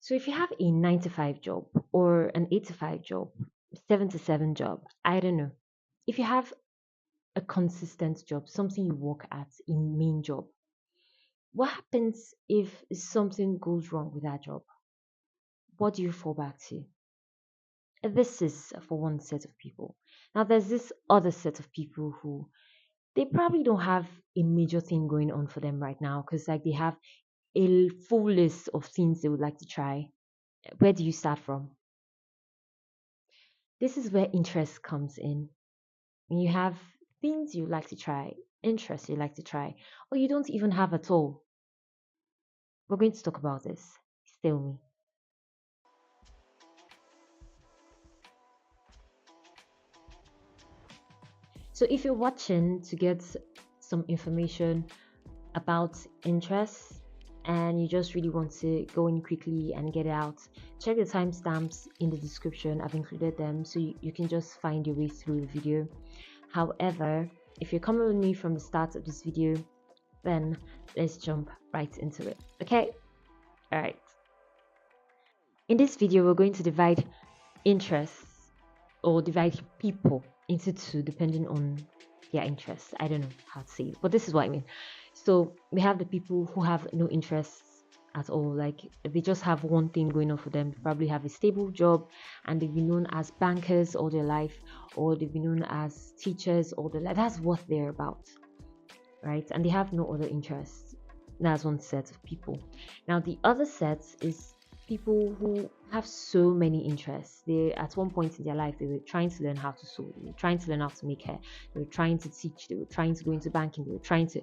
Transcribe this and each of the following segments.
So if you have a 9 to 5 job or an 8 to 5 job, 7 to 7 job, I don't know. If you have a consistent job, something you work at, a main job, what happens if something goes wrong with that job? What do you fall back to? This is for one set of people. Now there's this other set of people who they probably don't have a major thing going on for them right now because like they have a full list of things they would like to try. Where do you start from? This is where interest comes in. When you have things you like to try, interests you like to try, or you don't even have at all. We're going to talk about this. Stay with me. So if you're watching to get some information about interests and you just really want to go in quickly and get it out, check the timestamps in the description. I've included them so you can just find your way through the video. However, if you're coming with me from the start of this video, then let's jump right into it. Okay? All right. In this video, we're going to divide interests or divide people into two depending on their interests. I don't know how to say it, but this is what I mean. So we have the people who have no interests at all, like they just have one thing going on for them. They probably have a stable job and they've been known as bankers all their life, or they've been known as teachers all their life. That's what they're about, right? And they have no other interests. That's one set of people. Now the other set is people who have so many interests. They at one point in their life they were trying to learn how to sew, they were trying to learn how to make hair, they were trying to teach, they were trying to go into banking, they were trying to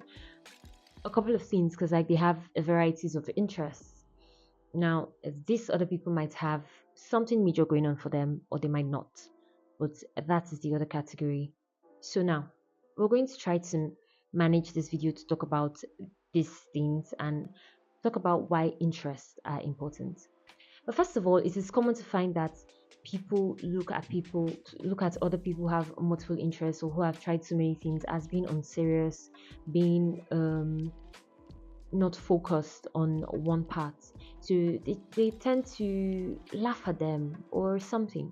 a couple of things because like they have varieties of interests. Now these other people might have something major going on for them or they might not, but that is the other category. So now we're going to try to manage this video to talk about these things and talk about why interests are important. But first of all, it is common to find that people look at other people who have multiple interests or who have tried so many things as being unserious, being not focused on one part. So they tend to laugh at them or something.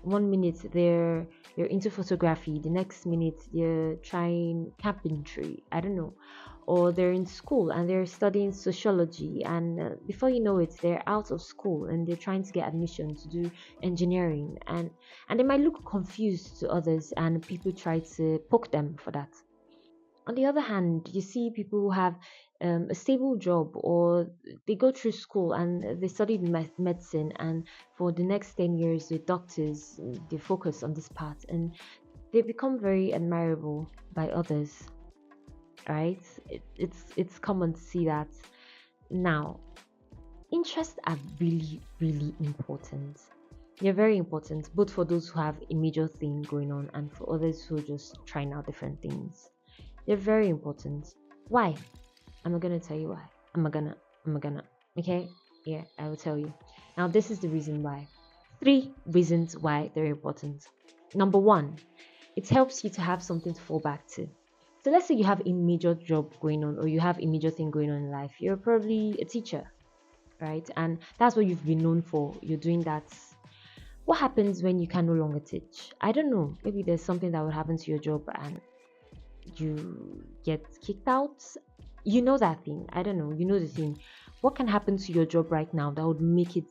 One minute they're into photography, the next minute they're trying carpentry, I don't know, or they're in school and they're studying sociology, and before you know it they're out of school and they're trying to get admission to do engineering, and they might look confused to others and people try to poke them for that. On the other hand, you see people who have a stable job or they go through school and they studied medicine, and for the next 10 years they're doctors, they focus on this part and they become very admirable by others, right? It's common to see that. Now interests are really really important. They're very important both for those who have a major thing going on and for others who are just trying out different things. They're very important. Why? I'm not gonna tell you why. I'm not gonna. Okay? Yeah, I will tell you. Now, this is the reason why. Three reasons why they're important. Number one, it helps you to have something to fall back to. So let's say you have a major job going on or you have a major thing going on in life. You're probably a teacher, right? And that's what you've been known for. You're doing that. What happens when you can no longer teach? I don't know. Maybe there's something that would happen to your job and you get kicked out. You know that thing. I don't know. You know the thing. What can happen to your job right now that would make it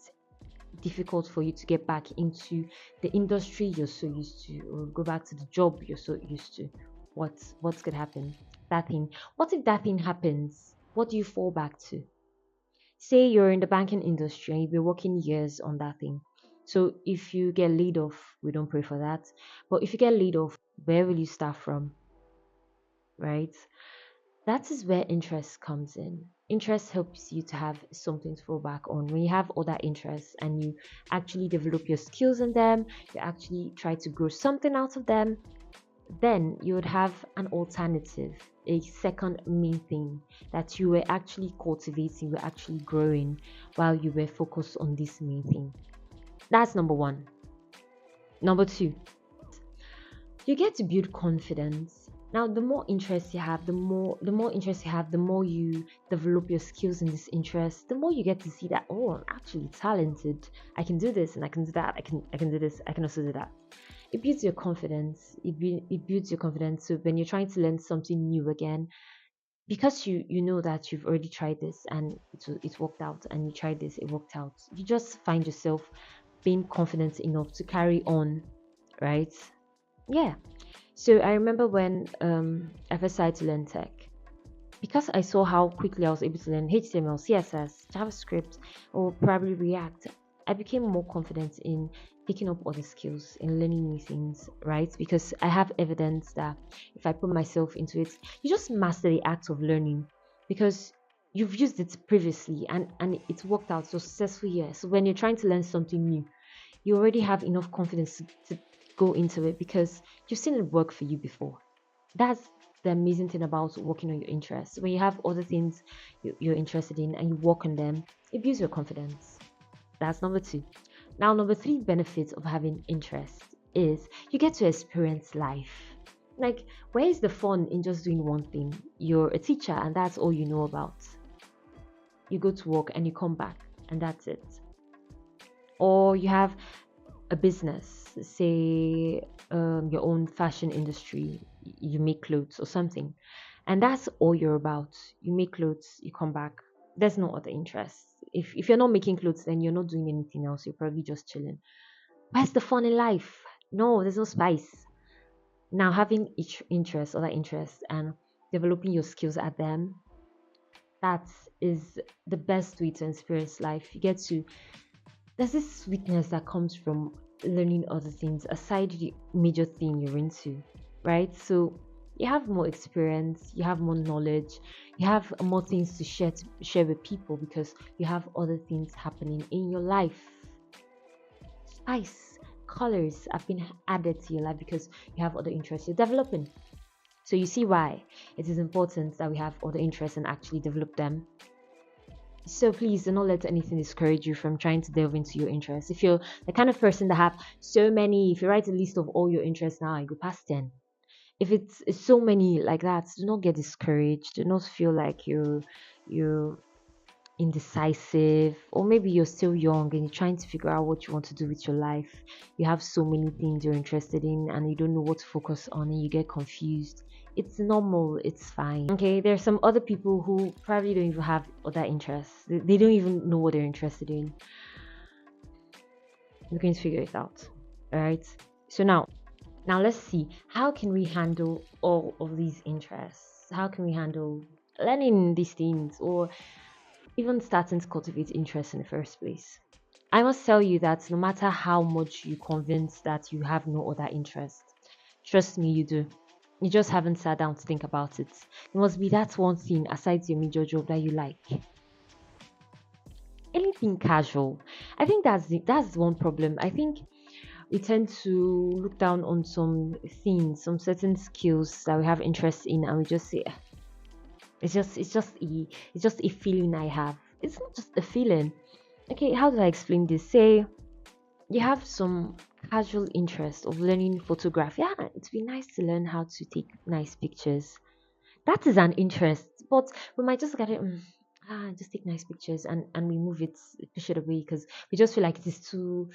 difficult for you to get back into the industry you're so used to, or go back to the job you're so used to? What's gonna happen? That thing. What if that thing happens? What do you fall back to? Say you're in the banking industry and you've been working years on that thing. So if you get laid off, we don't pray for that. But if you get laid off, where will you start from? Right? That is where interest comes in. Interest helps you to have something to fall back on. When you have other interests and you actually develop your skills in them, you actually try to grow something out of them, then you would have an alternative, a second main thing that you were actually cultivating, you were actually growing while you were focused on this main thing. That's number one. Number two, you get to build confidence. Now, the more interest you have, the more interest you have, the more you develop your skills in this interest, the more you get to see that, oh, I'm actually talented. I can do this and I can do that. I can do this. I can also do that. It builds your confidence. It builds your confidence. So when you're trying to learn something new again, because you know that you've already tried this and it worked out, and you tried this, it worked out. You just find yourself being confident enough to carry on, right? Yeah. So I remember when I first started to learn tech, because I saw how quickly I was able to learn HTML, CSS, JavaScript, or probably React. I became more confident in picking up other skills, in learning new things, right? Because I have evidence that if I put myself into it, you just master the act of learning because you've used it previously and it's worked out so successfully here. So when you're trying to learn something new, you already have enough confidence to go into it because you've seen it work for you before. That's the amazing thing about working on your interests. When you have other things you're interested in and you work on them, it builds your confidence. That's number two. Now, number three benefit of having interest is you get to experience life. Like, where is the fun in just doing one thing? You're a teacher and that's all you know about. You go to work and you come back and that's it. Or you have a business, say your own fashion industry, you make clothes or something, and that's all you're about. You make clothes, you come back. There's no other interest. If you're not making clothes, then you're not doing anything else. You're probably just chilling. Where's the fun in life? No, there's no spice. Now, having each interest, other interests, and developing your skills at them, that is the best way to experience life. You get to there's this sweetness that comes from learning other things aside the major thing you're into, right? So you have more experience, you have more knowledge, you have more things to share with people because you have other things happening in your life. Spice, colors have been added to your life because you have other interests you're developing. So you see why it is important that we have other interests and actually develop them. So please do not let anything discourage you from trying to delve into your interests. If you're the kind of person that have so many, if you write a list of all your interests now, you go past 10. If it's so many like that, do not get discouraged. Do not feel like you're indecisive, or maybe you're still young and you're trying to figure out what you want to do with your life. You have so many things you're interested in and you don't know what to focus on and you get confused. It's normal, it's fine. Okay, there's some other people who probably don't even have other interests. They don't even know what they're interested in. We're going to figure it out. Alright. So now let's see, how can we handle all of these interests? How can we handle learning these things or even starting to cultivate interest in the first place? I must tell you that no matter how much you convince that you have no other interest, trust me, you do. You just haven't sat down to think about it. There must be that one thing aside your major job that you like. Anything casual. I think that's one problem. I think we tend to look down on some things, some certain skills that we have interest in, and we just say, "Ah, it's just a feeling I have." It's not just a feeling. Okay, how do I explain this? Say you have some casual interest of learning photography. Yeah, it'd be nice to learn how to take nice pictures. That is an interest, but we might just get it. Just take nice pictures and we move it, push it away because we just feel like it is too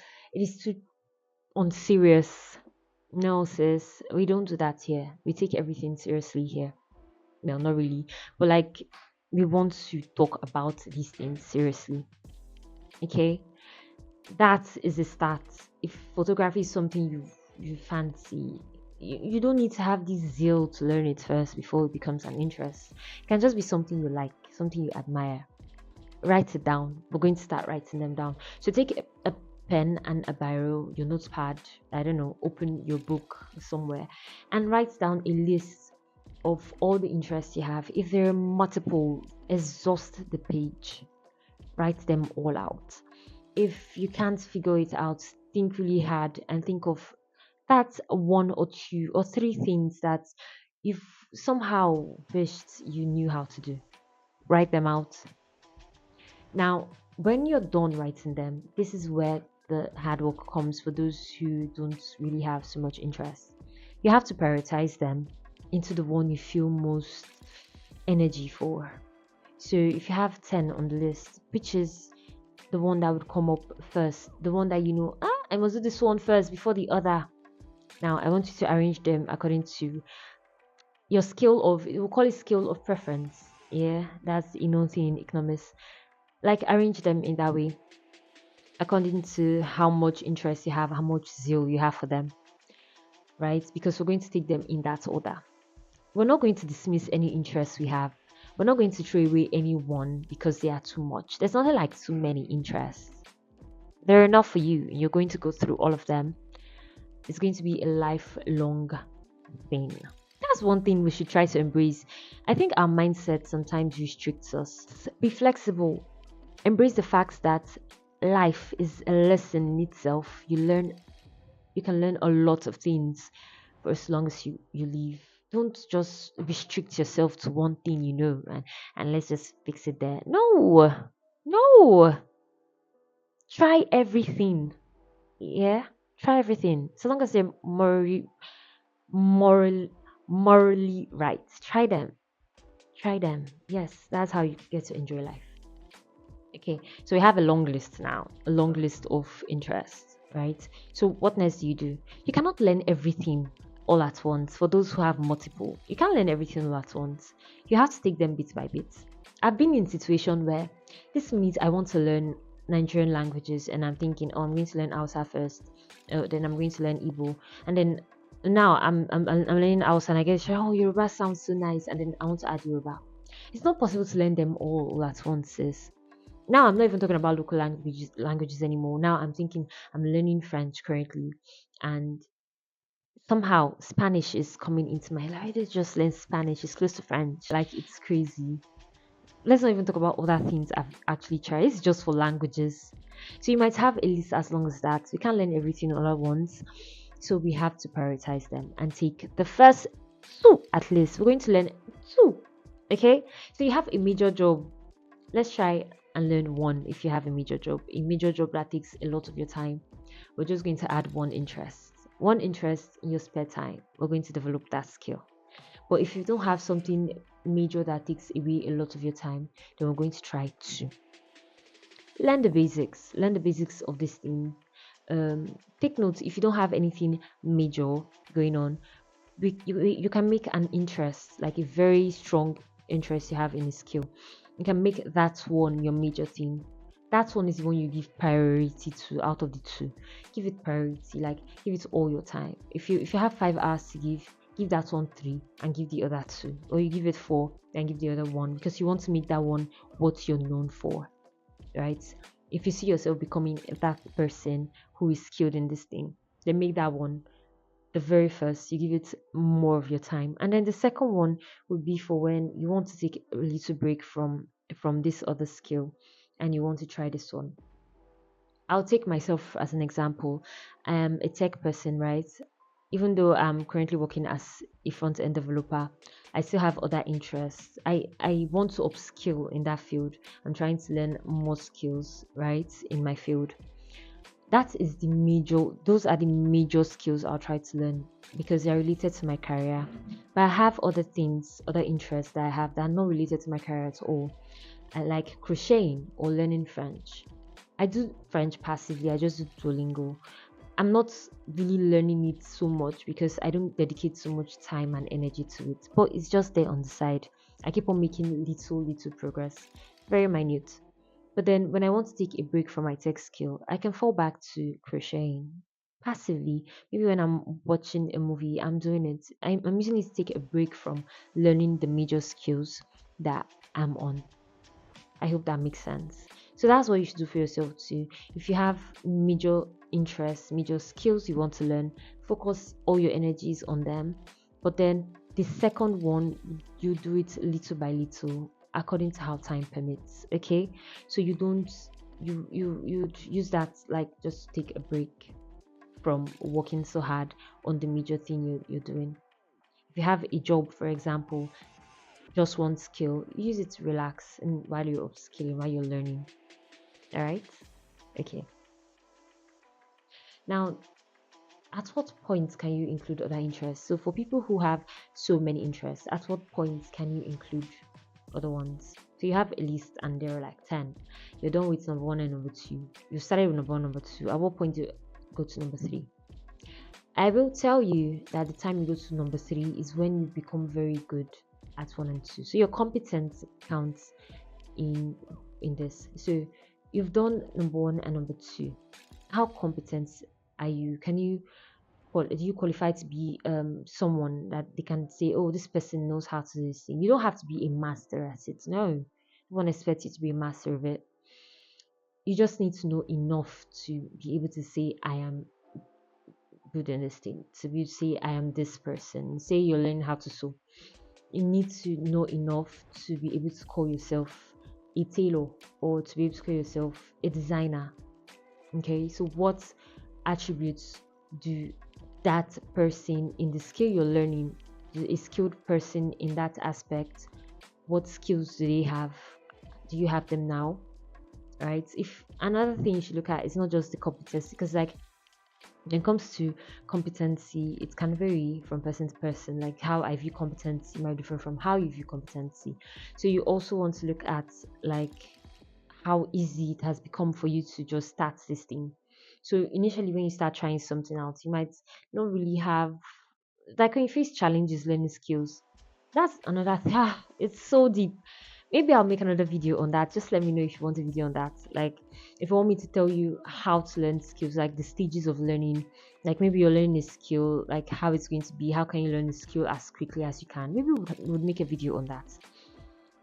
unserious. No, sis, we don't do that here. We take everything seriously here. Well, not really, but like we want to talk about these things seriously. Okay, that is the start. If photography is something you fancy, you don't need to have this zeal to learn it first before it becomes an interest. It can just be something you like, something you admire. Write it down. We're going to start writing them down. So take a pen and a biro, your notepad, I don't know, open your book somewhere and write down a list of all the interests you have. If there are multiple, exhaust the page, write them all out. If you can't figure it out, think really hard and think of that one or two or three things that you've somehow wished you knew how to do. Write them out. Now, when you're done writing them, this is where the hard work comes for those who don't really have so much interest. You have to prioritize them into the one you feel most energy for. So if you have 10 on the list, which is the one that would come up first, the one that you know, I must do this one first before the other. Now I want you to arrange them according to your skill of, we'll call it skill of preference. Yeah, that's thing in economics. Like arrange them in that way according to how much interest you have, how much zeal you have for them, right? Because we're going to take them in that order. We're not going to dismiss any interest we have. We're not going to throw away any one because they are too much. There's nothing like too many interests. They're enough for you. You're going to go through all of them. It's going to be a lifelong thing. That's one thing we should try to embrace. I think our mindset sometimes restricts us. Be flexible. Embrace the fact that life is a lesson in itself. You can learn a lot of things for as long as you live. Don't just restrict yourself to one thing, and let's just fix it there. No, no. Try everything. Yeah, try everything. So long as they're moral, morally right. Try them. Try them. Yes, that's how you get to enjoy life. Okay, so we have a long list now, a long list of interests, right? So what next do? You cannot learn everything all at once. For those who have multiple, you can't learn everything all at once. You have to take them bit by bit. I've been in a situation where this means I want to learn Nigerian languages, and I'm thinking, oh, I'm going to learn Hausa first, then I'm going to learn Igbo, and then now I'm learning Hausa, and I get, oh, Yoruba sounds so nice, and then I want to add Yoruba. It's not possible to learn them all at once, sis. Now I'm not even talking about local languages anymore. Now I'm thinking I'm learning French currently, and somehow Spanish is coming into my life. Let's just learn Spanish. It's close to French. Like, it's crazy. Let's not even talk about other things I've actually tried. It's just for languages. So you might have a list as long as that. We can't learn everything all at once. So we have to prioritize them and take the first two at least. We're going to learn two. Okay? So you have a major job. Let's try and learn one. If you have a major job that takes a lot of your time, we're just going to add one interest in your spare time. We're going to develop that skill. But if you don't have something major that takes away a lot of your time, then we're going to try to learn the basics of this thing. Take notes. If you don't have anything major going on, you can make an interest, like a very strong interest you have in a skill. You can make that one your major thing. That one is the one you give priority to out of the two. Give it priority, like give it all your time. If you have 5 hours to give that one 3 and give the other 2, or you give it 4 and give the other 1, because you want to make that one what you're known for, right? If you see yourself becoming that person who is skilled in this thing, then make that one the very first. You give it more of your time, and then the second one would be for when you want to take a little break from this other skill and you want to try this one. I'll take myself as an example. I am a tech person, right? Even though I'm currently working as a front end developer, I still have other interests. I want to upskill in that field. I'm trying to learn more skills, right, in my field. Those are the major skills I'll try to learn because they're related to my career. But I have other things, other interests that I have that are not related to my career at all. I like crocheting or learning French. I do French passively, I just do Duolingo. I'm not really learning it so much because I don't dedicate so much time and energy to it. But it's just there on the side. I keep on making little progress. Very minute. But then when I want to take a break from my tech skill, I can fall back to crocheting passively. Maybe when I'm watching a movie, I'm doing it. I'm using it to take a break from learning the major skills that I'm on. I hope that makes sense. So that's what you should do for yourself too. If you have major interests, major skills you want to learn, focus all your energies on them. But then the second one, you do it little by little according to how time permits. Okay, so you don't you use that, like, just take a break from working so hard on the major thing you're doing. If you have a job, for example, just one skill, use it to relax and while you're upskilling, while you're learning. All right. Okay. Now at what point can you include other interests? So for people who have so many interests, at what point can you include other ones? So you have a list and there are like 10. You're done with number one and number two. You started with number one, number two. At what point do you go to number three? I will tell you that the time you go to number three is when you become very good at one and two. So your competence counts in this. So you've done number one and number two. How competent are you? Can you do you qualify to be someone that they can say, oh, this person knows how to do this thing? You don't have to be a master at it. No, no one expects you to be a master of it. You just need to know enough to be able to say, I am good in this thing. To be able to say, I am this person. Say you're learning how to sew. You need to know enough to be able to call yourself a tailor or to be able to call yourself a designer. Okay, so what attributes do that person in the skill you're learning, a skilled person in that aspect, what skills do they have? Do you have them now? Right? If another thing you should look at is not just the competency, because like when it comes to competency, it can vary from person to person. Like how I view competency might differ from how you view competency. So you also want to look at like how easy it has become for you to just start this thing. So initially when you start trying something out, you might not really have, like when you face challenges learning skills. That's another thing. It's so deep. Maybe I'll make another video on that. Just let me know if you want a video on that. Like if you want me to tell you how to learn skills, like the stages of learning, like maybe you're learning a skill, like how it's going to be, how can you learn the skill as quickly as you can. Maybe we would make a video on that.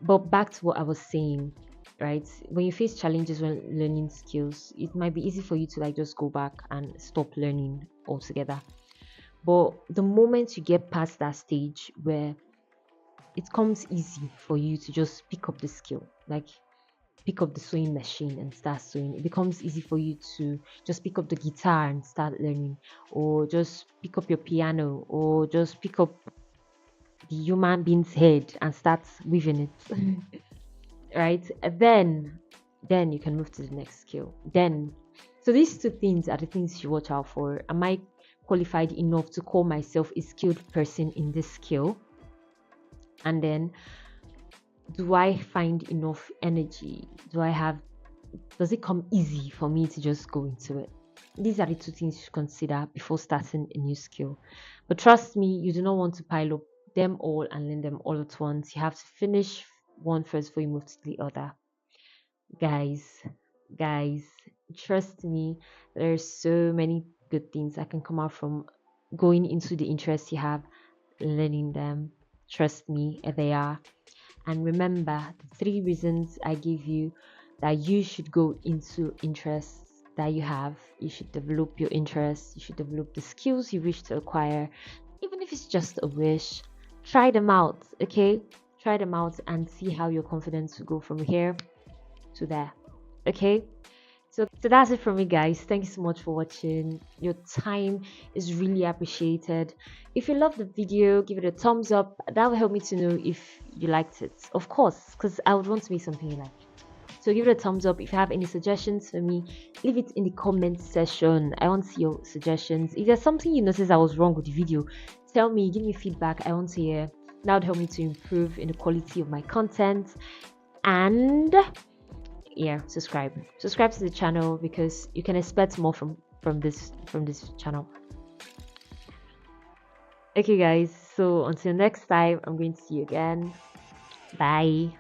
But back to what I was saying, right? When you face challenges when learning skills, it might be easy for you to like just go back and stop learning altogether. But the moment you get past that stage where it comes easy for you to just pick up the skill, like pick up the sewing machine and start sewing, it becomes easy for you to just pick up the guitar and start learning, or just pick up your piano, or just pick up the human being's head and start weaving it. Right? Then you can move to the next skill. Then, so these two things are the things you watch out for. Am I qualified enough to call myself a skilled person in this skill? And then, do I find enough energy? Does it come easy for me to just go into it? These are the two things you should consider before starting a new skill. But trust me, you do not want to pile up them all and learn them all at once. You have to finish one first before you move to the other. Guys, trust me, there's so many good things that can come out from going into the interests you have, learning them. Trust me, they are. And remember the 3 reasons I give you that you should go into interests that you have. You should develop your interests, you should develop the skills you wish to acquire, even if it's just a wish. Try them out, okay? Try them out and see how your confidence will go from here to there. Okay, so that's it from me, guys. Thank you so much for watching. Your time is really appreciated. If you love the video, give it a thumbs up. That will help me to know if you liked it, of course, because I would want to make something you like. So give it a thumbs up. If you have any suggestions for me, leave it in the comment section. I want to see your suggestions. If there's something you notice I was wrong with the video, tell me, give me feedback. I want to hear. That would help me to improve in the quality of my content. And yeah, subscribe to the channel, because you can expect more from this channel. Okay guys, so until next time, I'm going to see you again. Bye.